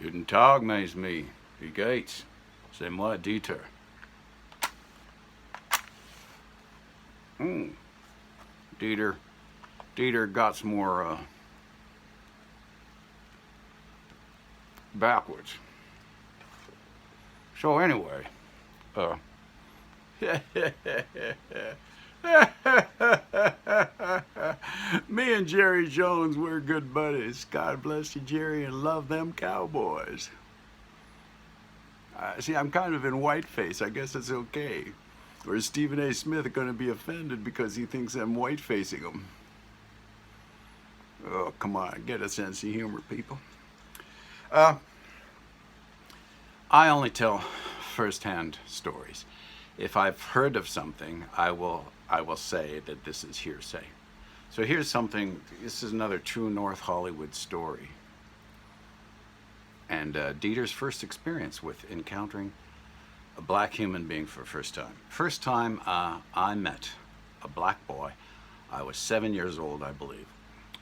Guten Tag, means me. Wie geht's? C'est moi, Dieter. Mm. Dieter got some more backwards. So anyway, uh, me and Jerry Jones, we're good buddies. God bless you, Jerry, and love them Cowboys. See, I'm kind of in whiteface. I guess it's okay. Or is Stephen A. Smith going to be offended because he thinks I'm white-facing him? Oh, come on, get a sense of humor, people. Uh, I only tell first-hand stories. If I've heard of something, I will say that this is hearsay. So here's something. This is another true North Hollywood story. And Dieter's first experience with encountering a black human being for the first time. First time I met a black boy, I was 7 years old, I believe,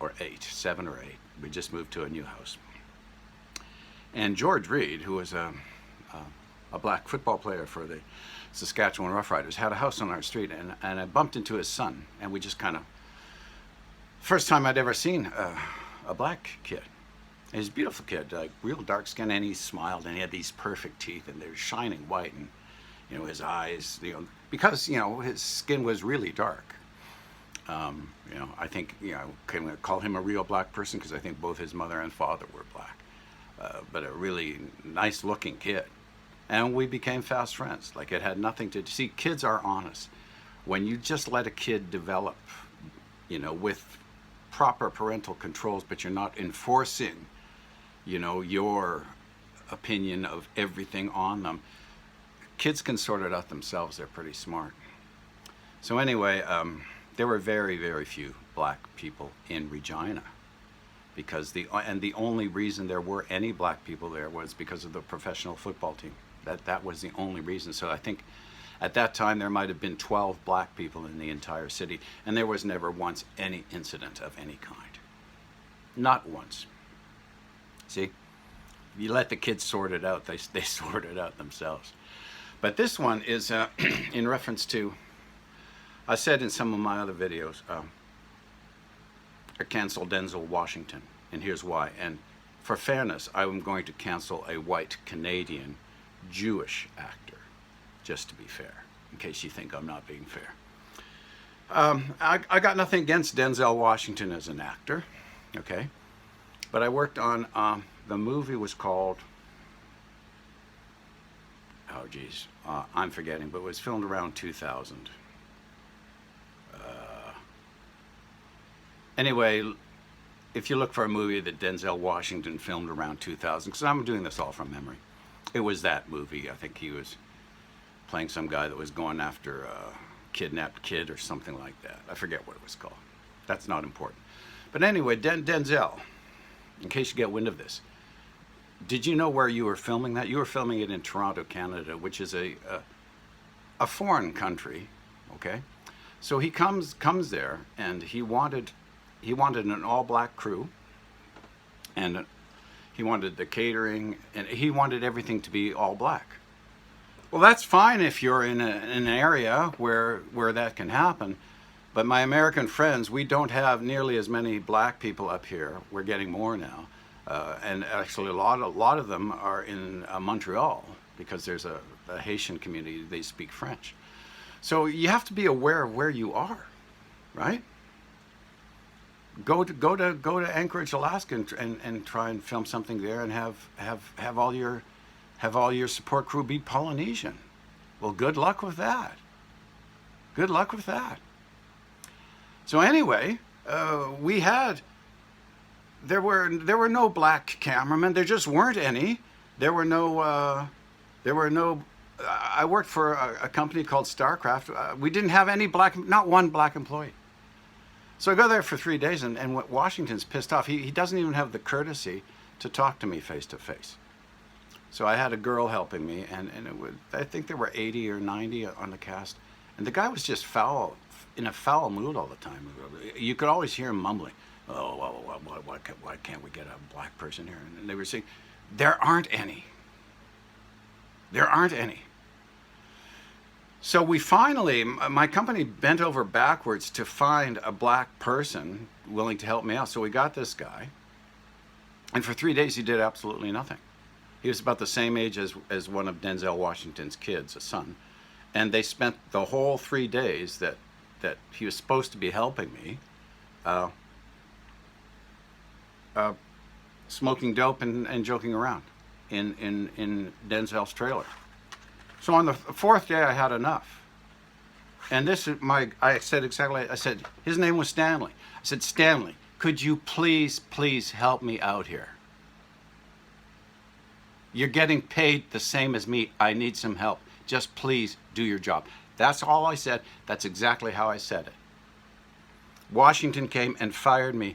or 8, 7 or 8. We just moved to a new house. And George Reed, who was a black football player for the Saskatchewan Roughriders, had a house on our street, and I bumped into his son, and we just kind of, first time I'd ever seen a black kid. He's a beautiful kid, like real dark skin, and he smiled, and he had these perfect teeth, and they were shining white, and his eyes, because his skin was really dark. I think can we call him a real black person because I think both his mother and father were black, but a really nice-looking kid, and we became fast friends. Like it had nothing to see. Kids are honest. When you just let a kid develop, with proper parental controls, but you're not enforcing your opinion of everything on them. Kids can sort it out themselves. They're pretty smart. So anyway, there were very, very few black people in Regina because the only reason there were any black people there was because of the professional football team. That was the only reason. So I think at that time there might have been 12 black people in the entire city, and there was never once any incident of any kind. Not once. See, you let the kids sort it out, they sort it out themselves. But this one is in reference to, I said in some of my other videos, I canceled Denzel Washington, and here's why. And for fairness, I'm going to cancel a white Canadian Jewish actor, just to be fair, in case you think I'm not being fair. I got nothing against Denzel Washington as an actor, okay? But I worked on, the movie was called, oh geez, I'm forgetting, but it was filmed around 2000. Anyway, if you look for a movie that Denzel Washington filmed around 2000, because I'm doing this all from memory, it was that movie. I think he was playing some guy that was going after a kidnapped kid or something like that. I forget what it was called. That's not important. But anyway, Denzel, in case you get wind of this, did you know where you were filming that? You were filming it in Toronto, Canada, which is a foreign country, okay? So he comes there, and he wanted an all-black crew, and he wanted the catering, and he wanted everything to be all black. Well, that's fine if you're in an area where that can happen. But my American friends, we don't have nearly as many black people up here. We're getting more now. And actually a lot of them are in Montreal because there's a Haitian community, they speak French. So you have to be aware of where you are, right? Go to Anchorage, Alaska and try and film something there and have all your support crew be Polynesian. Well, good luck with that. Good luck with that. So anyway, there were no black cameramen. There just weren't any. There were no. I worked for a company called Starcraft. We didn't have any not one black employee. So I go there for 3 days, and Washington's pissed off. He doesn't even have the courtesy to talk to me face to face. So I had a girl helping me, and I think there were 80 or 90 on the cast, and the guy was just in a foul mood all the time. You could always hear him mumbling, "Oh, why can't we get a black person here?" And they were saying, There aren't any. There aren't any. So we finally, my company bent over backwards to find a black person willing to help me out. So we got this guy. And for 3 days, he did absolutely nothing. He was about the same age as one of Denzel Washington's kids, a son. And they spent the whole 3 days that he was supposed to be helping me smoking dope and joking around in Denzel's trailer. So on the fourth day, I had enough. And this is I said exactly, I said, his name was Stanley. I said, Stanley, could you please help me out here? You're getting paid the same as me. I need some help. Just please do your job. That's all I said. That's exactly how I said it. Washington came and fired me.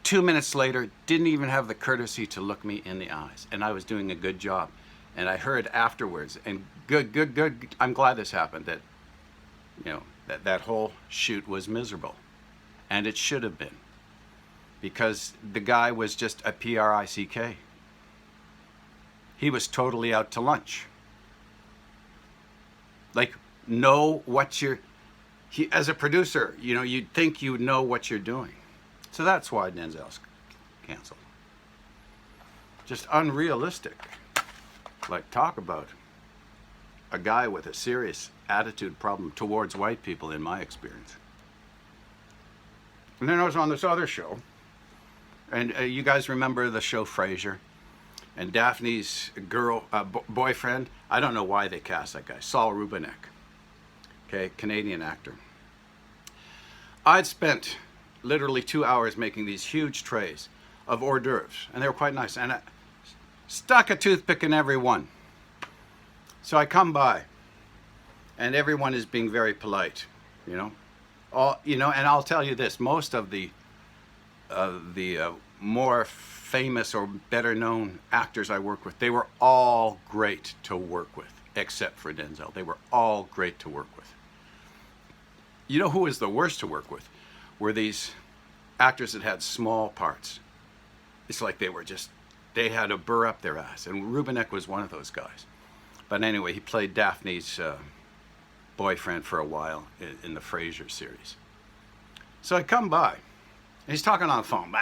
2 minutes later, didn't even have the courtesy to look me in the eyes. And I was doing a good job. And I heard afterwards, and good. I'm glad this happened, that, you know, that whole shoot was miserable. And it should have been. Because the guy was just a prick. He was totally out to lunch. Like, know what as a producer, you know, you'd think you know what you're doing. So that's why Denzel's canceled. Just unrealistic. Like, talk about a guy with a serious attitude problem towards white people, in my experience. And then I was on this other show, and you guys remember the show Frasier? And Daphne's boyfriend, I don't know why they cast that guy, Saul Rubinek, okay, Canadian actor. I'd spent literally 2 hours making these huge trays of hors d'oeuvres, and they were quite nice, and I stuck a toothpick in every one. So I come by, and everyone is being very polite, you know. And I'll tell you this: most of the more famous or better known actors I work with, they were all great to work with, except for Denzel. They were all great to work with. You know who was the worst to work with? Were these actors that had small parts. It's like they had a burr up their ass, and Rubinek was one of those guys. But anyway, he played Daphne's boyfriend for a while in the Frasier series. So I come by, and he's talking on the phone.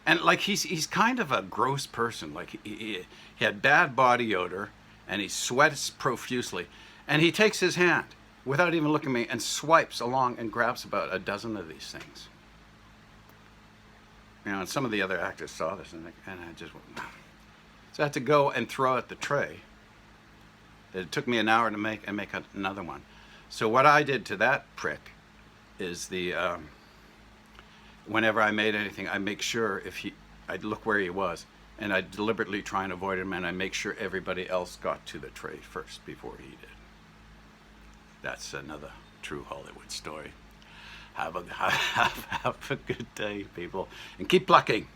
And like he's kind of a gross person. Like he had bad body odor, and he sweats profusely. And he takes his hand without even looking at me and swipes along and grabs about a dozen of these things. You know, and some of the other actors saw this, and I just went, no. So I had to go and throw out the tray. It took me an hour to make another one. So what I did to that prick is whenever I made anything, I make sure I'd look where he was, and I'd deliberately try and avoid him, and I make sure everybody else got to the tray first before he did. That's another true Hollywood story. Have a good day, people, and keep plucking.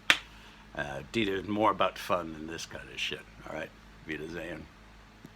Dieter's more about fun than this kind of shit. All right, Wiedersehen.